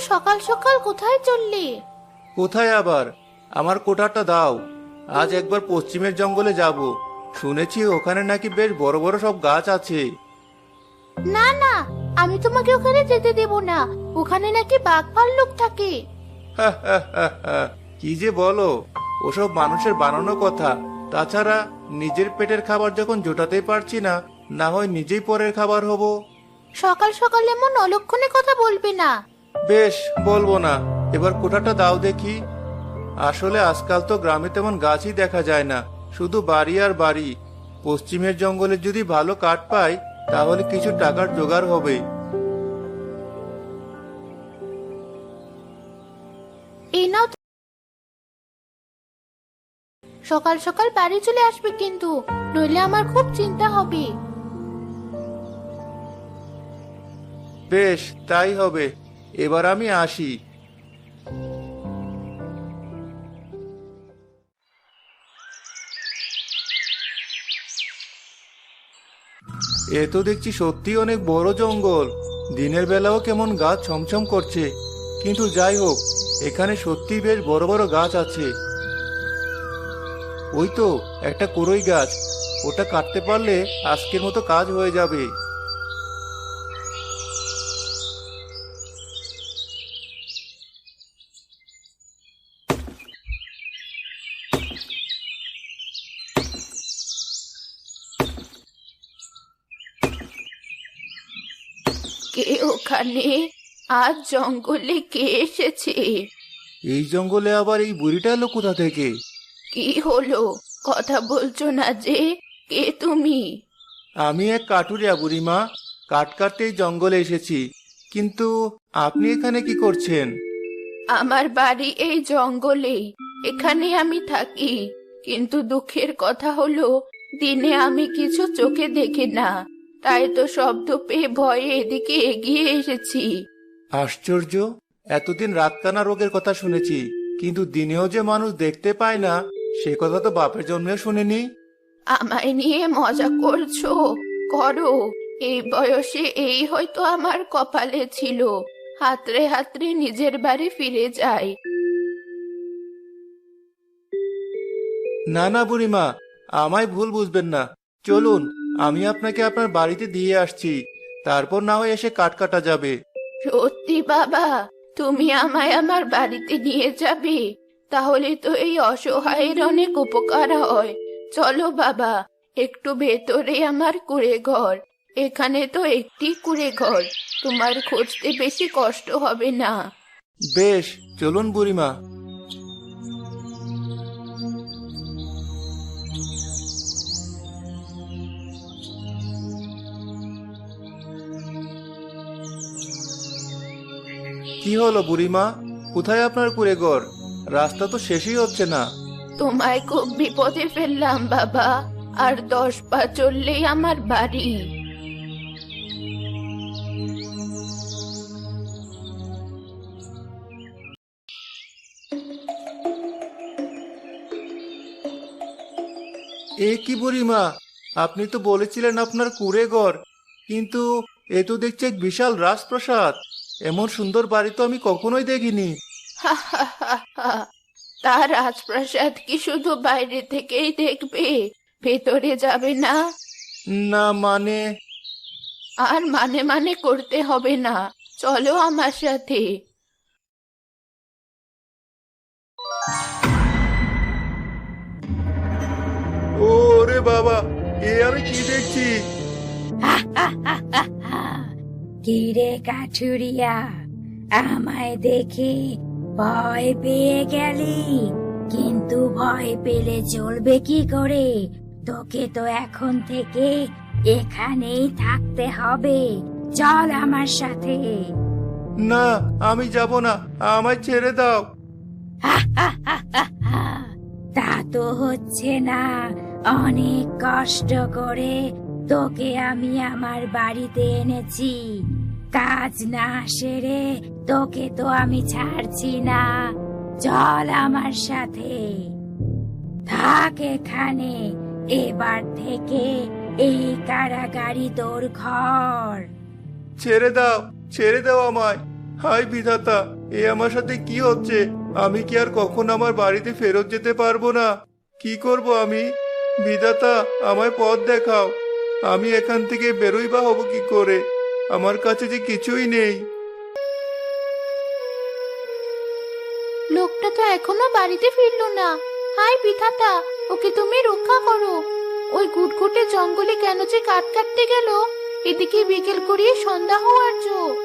সকাল সকাল কোথায় চললি? কোথায় আবার? আমার কোটারটা দাও। আজ একবার পশ্চিমের জঙ্গলে যাব। শুনেছি ওখানে নাকি বেশ বড় বড় সব গাছ আছে। না না, আমি তোমাকে ওখানে যেতে দেব না। ওখানে নাকি বাঘ ভাল্লুক থাকে। কি যে বলো, ওসব মানুষের বানানো কথা। তাছাড়া নিজের পেটের খাবার যখন জোটাতেই পারছি না, না হয় নিজেই পরের খাবার হব। সকাল সকাল এমন অলক্ষণে কথা বলবে না। বেশ, বলবো না। এবার কোটাটা দাও দেখি। আসলে আজকাল তো গ্রামে তেমন গাছই দেখা যায় না, শুধু বাড়ি আর বাড়ি। পশ্চিমের জঙ্গলে যদি ভালো কাঠ পাই, তাহলে কিছু টাকার জোগাড় হবে। এই নাও। সকাল সকাল বাড়ি চলে আসবে কিন্তু, নইলে আমার খুব চিন্তা হবে। বেশ, তাই হবে। এবার আমি আসি। এ তো দেখছি সত্যি অনেক বড় জঙ্গল। দিনের বেলাও কেমন গাছ ছমছম করছে। কিন্তু যাই হোক, এখানে সত্যি বেশ বড় বড় গাছ আছে। ওই তো একটা কুড়ই গাছ, ওটা কাটতে পারলে আজকের মতো কাজ হয়ে যাবে। কে ওখানে? আজ জঙ্গলে কে এসেছে? এই জঙ্গলে আবার এই বুড়িটা এলো কোথা থেকে? কি হলো, কথা বলছো না যে? কে তুমি? আমি এক কাঠুরিয়া বুড়িমা, কাঠ কাটতে এই জঙ্গলে এসেছি। কিন্তু আপনি এখানে কি করছেন? আমার বাড়ি এই জঙ্গলেই, এখানে আমি থাকি। কিন্তু দুঃখের কথা হলো, দিনে আমি কিছু চোখে দেখি না। তাই তো শব্দ পেয়ে ভয়ে এদিকে এগিয়ে এসেছি। আশ্চর্য! এতদিন রাতকানা রোগের কথা শুনেছি, কিন্তু দিনেও যে মানুষ দেখতে পায় না, সে কথা তো বাপের জন্মেও শুনিনি। আমায় নিয়ে মজা করছো? করো। এই বয়সে এই হয়তো আমার কপালে ছিল। হাতড়ে হাতড়ে নিজের বাড়ি ফিরে যাই। না না বুড়িমা, আমায় ভুল বুঝবেন না। চলুন, আমি আপনাকে আপনার বাড়িতে দিয়ে আসছি। তারপর না হয় এসে কাঠ কাটা যাবে। সত্যি বাবা, তুমি আমায় আমার বাড়িতে নিয়ে যাবে? তাহলে তো এই অসহায়ের অনেক উপকার হয়। চলো বাবা, একটু ভেতরে আমার কুঁড়ে ঘর। এখানে তো একটি কুঁড়ে ঘর, তোমার খুঁজতে বেশি কষ্ট হবে না। বেশ, চলুন বুড়িমা। কি হলো বুড়িমা? কোথায় আপনার কুঁড়ে ঘর? রাস্তা তো শেষই হচ্ছে না। তোমায় খুব বিপদে ফেললাম বাবা। আর 10 পা চললেই আমার বাড়ি। এ কি বুড়িমা, আপনি তো বলেছিলেন আপনার কুঁড়ে ঘর, কিন্তু এ তো দেখছি এক বিশাল রাজপ্রাসাদ। এমন সুন্দর বাড়ি তো আমি কখনোই দেখিনি। তার রাজপ্রাসাদ কি শুধু বাইরে থেকেই দেখবে, ভেতরে যাবে না? না মানে? আর মানে মানে করতে হবে না, চলো আমার সাথে। ওরে বাবা, এ আমি কি দেখছি? কিরে কাঠুরিয়া, আমায় দেখে ভয় পেয়ে গেলি? কিন্তু ভয় পেলে চলবে কি করে? তোকে তো এখন থেকে এখানেই থাকতে হবে। চল আমার সাথে। না, আমি যাব না, আমায় ছেড়ে দাও। তা তো হচ্ছে না। অনেক কষ্ট করে তোকে আমি আমার বাড়িতে এনেছি। কাজ না সেরে তোকে তো আমি ছাড়ছি না। চল আমার সাথে, থাক এখানে। এবার থেকে এই কারাগারই তোর ঘর। ছেড়ে দাও, ছেড়ে দাও আমায়। হায় বিধাতা, এ আমার সাথে কি হচ্ছে? আমি কি আর কখন আমার বাড়িতে ফেরত যেতে পারবো না? কি করব আমি? বিধাতা, আমায় পথ দেখাও। আমি এখান থেকে বেরোই বা হব কি করে? আমার কাছে যে কিছুই নেই। লোকটা তো এখনো বাড়িতে ফিরলো না। হায় বিধাতা, ওকে তুমি রক্ষা করো। ওই ঘুটঘুটে জঙ্গলে কেন যে কাঠ কাটতে গেল? এদিকে বিকেল করিয়ে সন্ধ্যা হওয়ার জো।